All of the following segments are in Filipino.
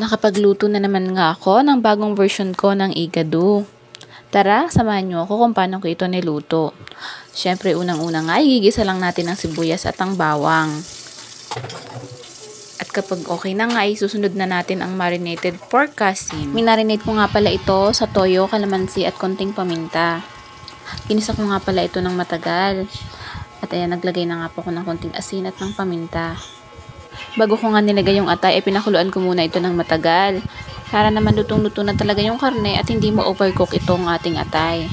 Nakapagluto na naman nga ako ng bagong version ko ng igado. Tara, samahan niyo ako kung paano ko ito niluto. Siyempre, unang-una nga, igigisa lang natin ang sibuyas at ang bawang. At kapag okay na nga, susunod na natin ang marinated pork asin. Minarinate ko nga pala ito sa toyo, kalamansi at konting paminta. Ginisa ko nga pala ito ng matagal. At ayan, naglagay na nga po ako ng konting asin at ng paminta. Bago ko nga nilagay yung atay, pinakuluan ko muna ito ng matagal. Para naman lutong-luto na talaga yung karne at hindi mo overcook itong ating atay.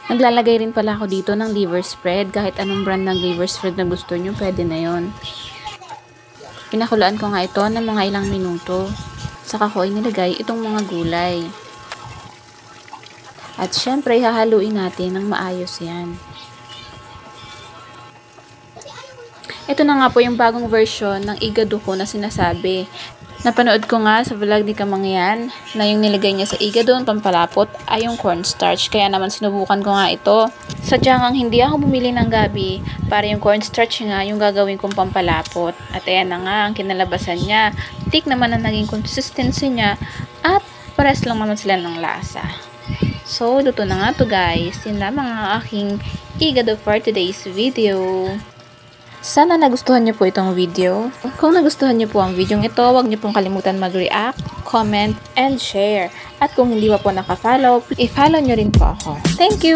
Naglalagay rin pala ako dito ng liver spread. Kahit anong brand ng liver spread na gusto nyo, pwede na yon. Pinakuluan ko nga ito ng mga ilang minuto. Saka ko inilagay itong mga gulay. At syempre, hahaluin natin ng maayos yan. Ito na nga po yung bagong version ng igado ko na sinasabi. Napanood ko nga sa vlog ni Kamangyan na yung nilagay niya sa igado ang pampalapot ay yung cornstarch. Kaya naman sinubukan ko nga ito. Sadyang ang hindi ako bumili ng gabi para yung cornstarch nga yung gagawin kong pampalapot. At ayan na nga ang kinalabasan niya. Tik naman ang naging consistency niya at pares lang naman sila ng lasa. So, luto na nga to guys. Yun lamang ang aking igado for today's video. Sana nagustuhan niyo po itong video. Kung nagustuhan niyo po ang video ito, huwag niyo pong kalimutan mag-react, comment, and share. At kung hindi pa po nakafollow, i-follow niyo rin po ako. Thank you!